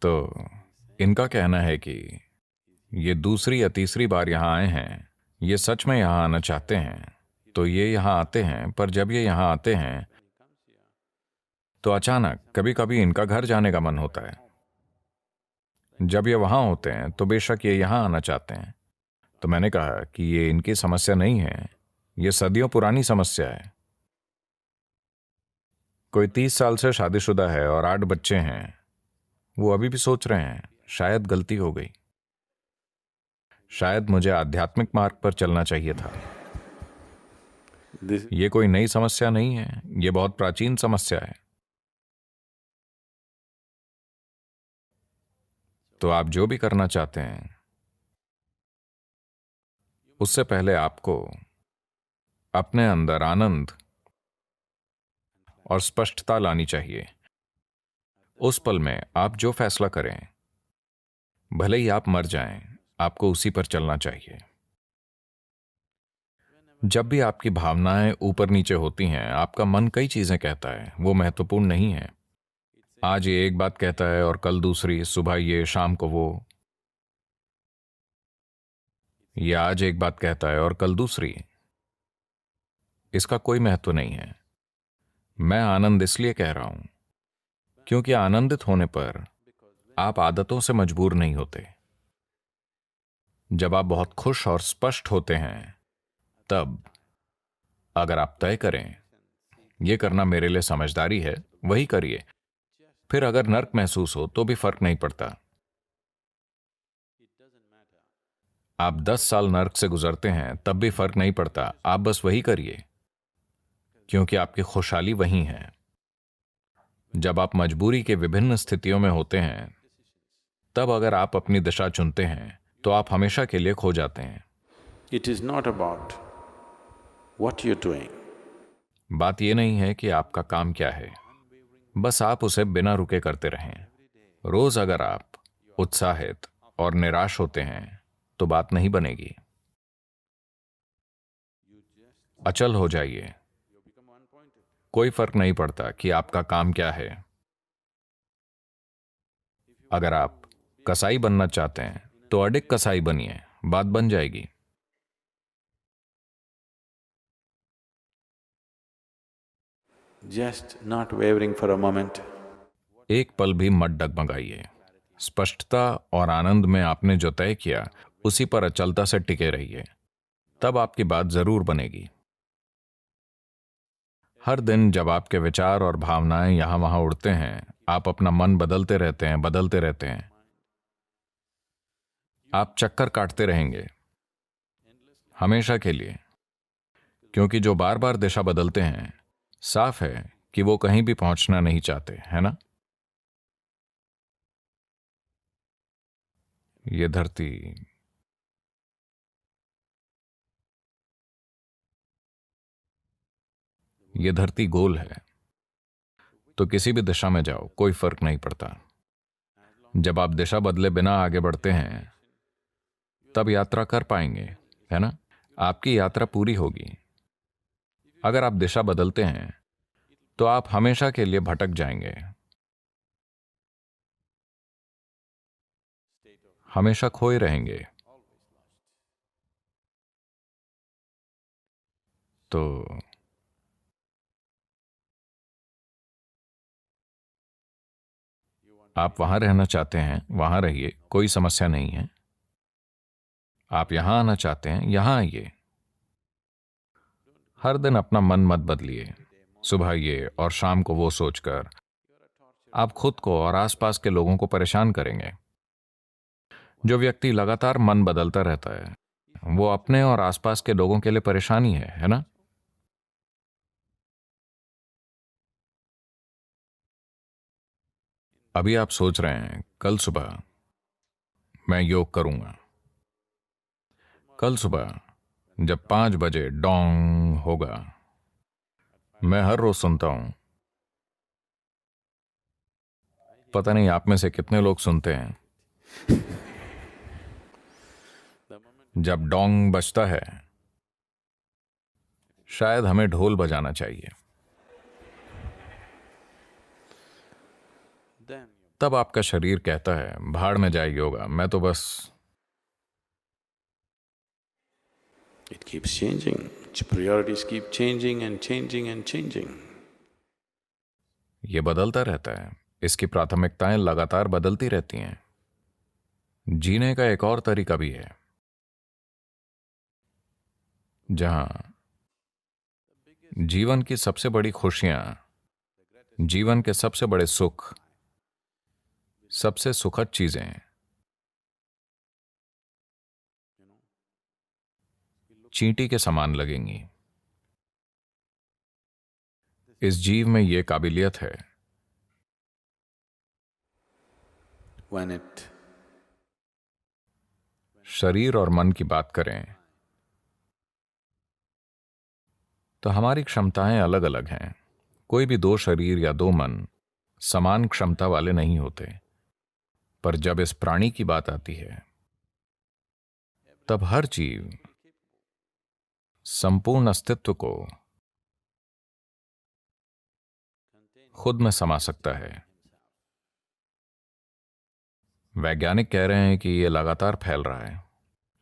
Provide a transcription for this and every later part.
तो इनका कहना है कि ये दूसरी या तीसरी बार यहाँ आए हैं। ये सच में यहाँ आना चाहते हैं तो ये यहाँ आते हैं, पर जब ये यहाँ आते हैं तो अचानक कभी कभी इनका घर जाने का मन होता है। जब ये वहाँ होते हैं तो बेशक ये यहाँ आना चाहते हैं। तो मैंने कहा कि ये इनकी समस्या नहीं है, ये सदियों पुरानी समस्या है। कोई 30 साल से शादीशुदा है और 8 बच्चे हैं। वो अभी भी सोच रहे हैं शायद गलती हो गई, शायद मुझे आध्यात्मिक मार्ग पर चलना चाहिए था। ये कोई नई समस्या नहीं है, ये बहुत प्राचीन समस्या है। तो आप जो भी करना चाहते हैं उससे पहले आपको अपने अंदर आनंद और स्पष्टता लानी चाहिए। उस पल में आप जो फैसला करें, भले ही आप मर जाएं, आपको उसी पर चलना चाहिए। जब भी आपकी भावनाएं ऊपर नीचे होती हैं, आपका मन कई चीजें कहता है, वो महत्वपूर्ण नहीं है। आज ये एक बात कहता है और कल दूसरी, सुबह ये शाम को वो। ये आज एक बात कहता है और कल दूसरी। इसका कोई महत्व नहीं है। मैं आनंद इसलिए कह रहा हूं क्योंकि आनंदित होने पर आप आदतों से मजबूर नहीं होते। जब आप बहुत खुश और स्पष्ट होते हैं, तब अगर आप तय करें यह करना मेरे लिए समझदारी है, वही करिए। फिर अगर नर्क महसूस हो तो भी फर्क नहीं पड़ता। आप 10 साल नर्क से गुजरते हैं तब भी फर्क नहीं पड़ता, आप बस वही करिए, क्योंकि आपकी खुशहाली वही है। जब आप मजबूरी के विभिन्न स्थितियों में होते हैं, तब अगर आप अपनी दिशा चुनते हैं तो आप हमेशा के लिए खो जाते हैं। It is not about what you're doing. बात यह नहीं है कि आपका काम क्या है, बस आप उसे बिना रुके करते रहें। रोज अगर आप उत्साहित और निराश होते हैं तो बात नहीं बनेगी। अचल हो जाइए। कोई फर्क नहीं पड़ता कि आपका काम क्या है। अगर आप कसाई बनना चाहते हैं तो अडिग कसाई बनिए, बात बन जाएगी। Just not wavering for a moment. एक पल भी मत डगमगाइए। स्पष्टता और आनंद में आपने जो तय किया उसी पर अचलता से टिके रहिए, तब आपकी बात जरूर बनेगी। हर दिन जब आपके विचार और भावनाएं यहां वहां उड़ते हैं, आप अपना मन बदलते रहते हैं, बदलते रहते हैं। आप चक्कर काटते रहेंगे हमेशा के लिए, क्योंकि जो बार बार दिशा बदलते हैं, साफ है कि वो कहीं भी पहुंचना नहीं चाहते, है ना? ये धरती गोल है, तो किसी भी दिशा में जाओ, कोई फर्क नहीं पड़ता। जब आप दिशा बदले बिना आगे बढ़ते हैं, तब यात्रा कर पाएंगे, है ना? आपकी यात्रा पूरी होगी। अगर आप दिशा बदलते हैं तो आप हमेशा के लिए भटक जाएंगे, हमेशा खोए रहेंगे। तो आप वहां रहना चाहते हैं, वहां रहिए, कोई समस्या नहीं है। आप यहां आना चाहते हैं, यहां आइए। हर दिन अपना मन मत बदलिए। सुबह ये और शाम को वो सोचकर आप खुद को और आसपास के लोगों को परेशान करेंगे। जो व्यक्ति लगातार मन बदलता रहता है, वो अपने और आसपास के लोगों के लिए परेशानी है ना? अभी आप सोच रहे हैं कल सुबह मैं योग करूंगा। कल सुबह जब 5 बजे डोंग होगा, मैं हर रोज सुनता हूं। पता नहीं आप में से कितने लोग सुनते हैं। जब डोंग बजता है, शायद हमें ढोल बजाना चाहिए। तब आपका शरीर कहता है भाड़ में जाए योगा, मैं तो बस। It keeps changing. Its priorities keep changing and changing and changing. ये बदलता रहता है, इसकी प्राथमिकताएं लगातार बदलती रहती हैं। जीने का एक और तरीका भी है जहां जीवन की सबसे बड़ी खुशियां, जीवन के सबसे बड़े सुख, सबसे सुखद चीजें चींटी के समान लगेंगी। इस जीव में यह काबिलियत है। When it शरीर और मन की बात करें तो हमारी क्षमताएं अलग अलग हैं। कोई भी दो शरीर या दो मन समान क्षमता वाले नहीं होते। पर जब इस प्राणी की बात आती है तब हर जीव संपूर्ण अस्तित्व को खुद में समा सकता है। वैज्ञानिक कह रहे हैं कि यह लगातार फैल रहा है।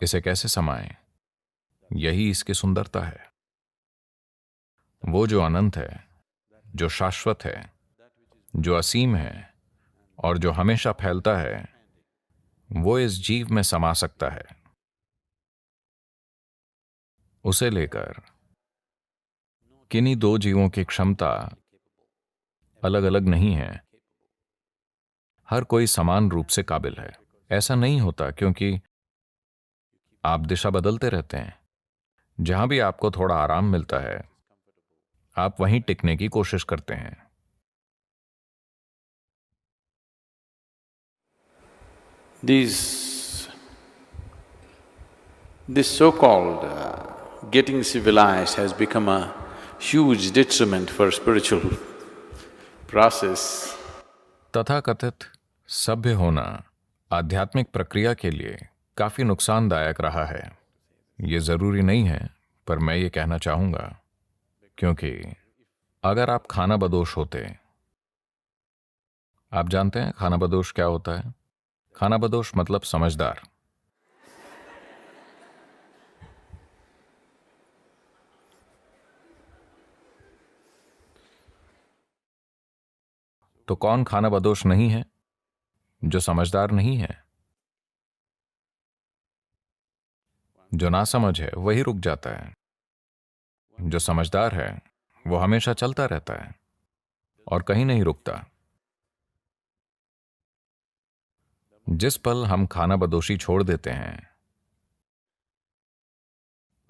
इसे कैसे समाएं? यही इसकी सुंदरता है। वो जो अनंत है, जो शाश्वत है, जो असीम है और जो हमेशा फैलता है, वो इस जीव में समा सकता है। उसे लेकर किन्हीं दो जीवों की क्षमता अलग अलग नहीं है। हर कोई समान रूप से काबिल है। ऐसा नहीं होता क्योंकि आप दिशा बदलते रहते हैं। जहां भी आपको थोड़ा आराम मिलता है, आप वहीं टिकने की कोशिश करते हैं। This so-called getting civilized has become a huge detriment for spiritual process. तथाकथित सभ्य होना आध्यात्मिक प्रक्रिया के लिए काफी नुकसानदायक रहा है। ये जरूरी नहीं है, पर मैं ये कहना चाहूंगा, क्योंकि अगर आप खानाबदोश होते, आप जानते हैं खानाबदोश क्या होता है? खानाबदोश मतलब समझदार। तो कौन खानाबदोश नहीं है? जो समझदार नहीं है। जो नासमझ है वही रुक जाता है। जो समझदार है वो हमेशा चलता रहता है और कहीं नहीं रुकता। जिस पल हम खानाबदोशी छोड़ देते हैं,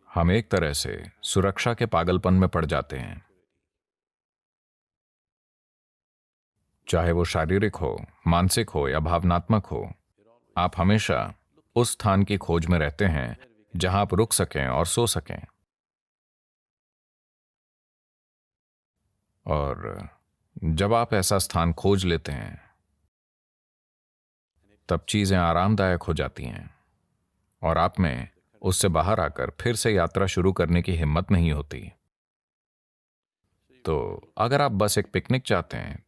हम एक तरह से सुरक्षा के पागलपन में पड़ जाते हैं। चाहे वो शारीरिक हो, मानसिक हो या भावनात्मक हो, आप हमेशा उस स्थान की खोज में रहते हैं जहां आप रुक सकें और सो सकें। और जब आप ऐसा स्थान खोज लेते हैं, तब चीजें आरामदायक हो जाती हैं और आप में उससे बाहर आकर फिर से यात्रा शुरू करने की हिम्मत नहीं होती। तो अगर आप बस एक पिकनिक चाहते हैं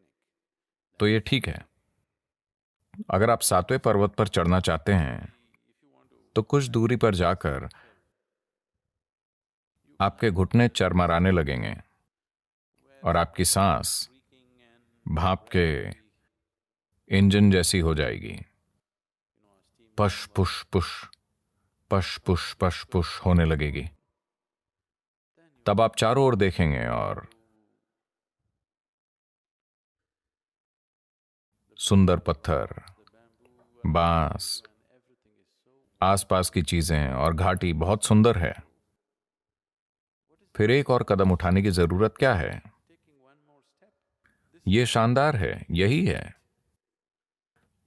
तो ये ठीक है। अगर आप 7वें पर्वत पर चढ़ना चाहते हैं तो कुछ दूरी पर जाकर आपके घुटने चरमराने लगेंगे और आपकी सांस भाप के इंजन जैसी हो जाएगी। पश पुश पुश, पश पुश पश पुश होने लगेगी। तब आप चारों ओर देखेंगे और सुंदर पत्थर, बांस, आसपास की चीजें और घाटी बहुत सुंदर है। फिर एक और कदम उठाने की जरूरत क्या है? यह शानदार है, यही है।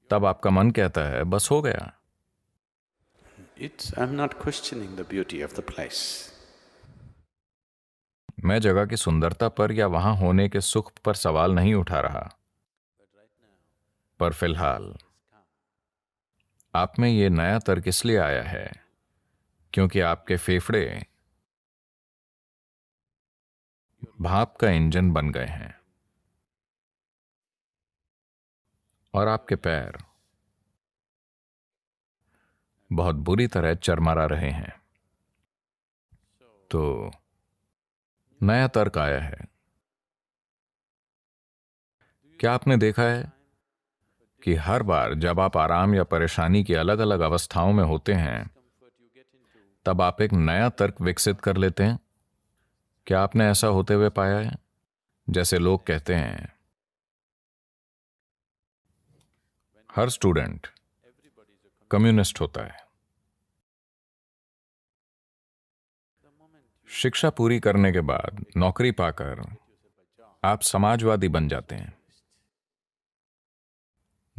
तब आपका मन कहता है बस हो गया। I'm not questioning the beauty of the place. मैं जगह की सुंदरता पर या वहां होने के सुख पर सवाल नहीं उठा रहा, पर फिलहाल आप में यह नया तर्क इसलिए आया है क्योंकि आपके फेफड़े भाप का इंजन बन गए हैं और आपके पैर बहुत बुरी तरह चरमरा रहे हैं। तो नया तर्क आया है। क्या आपने देखा है कि हर बार जब आप आराम या परेशानी की अलग अलग अवस्थाओं में होते हैं, तब आप एक नया तर्क विकसित कर लेते हैं? क्या आपने ऐसा होते हुए पाया है? जैसे लोग कहते हैं, हर स्टूडेंट कम्युनिस्ट होता है। शिक्षा पूरी करने के बाद नौकरी पाकर आप समाजवादी बन जाते हैं।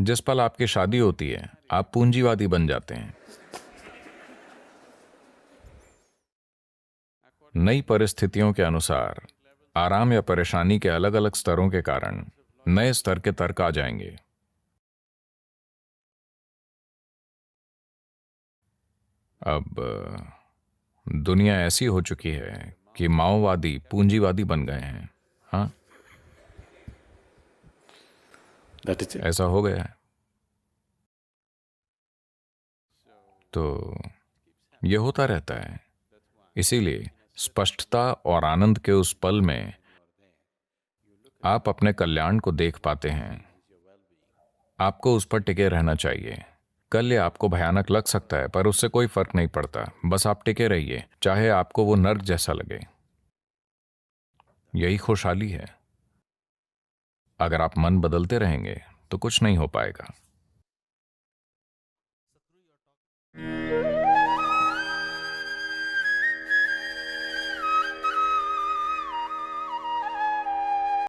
जिस पल आपकी शादी होती है, आप पूंजीवादी बन जाते हैं। नई परिस्थितियों के अनुसार आराम या परेशानी के अलग अलग स्तरों के कारण नए स्तर के तर्क आ जाएंगे। अब दुनिया ऐसी हो चुकी है कि माओवादी पूंजीवादी बन गए हैं। हाँ, That is it. ऐसा हो गया है। तो ये होता रहता है। इसीलिए स्पष्टता और आनंद के उस पल में आप अपने कल्याण को देख पाते हैं। आपको उस पर टिके रहना चाहिए। कल ये आपको भयानक लग सकता है, पर उससे कोई फर्क नहीं पड़ता। बस आप टिके रहिए, चाहे आपको वो नर्क जैसा लगे। यही खुशहाली है। अगर आप मन बदलते रहेंगे तो कुछ नहीं हो पाएगा।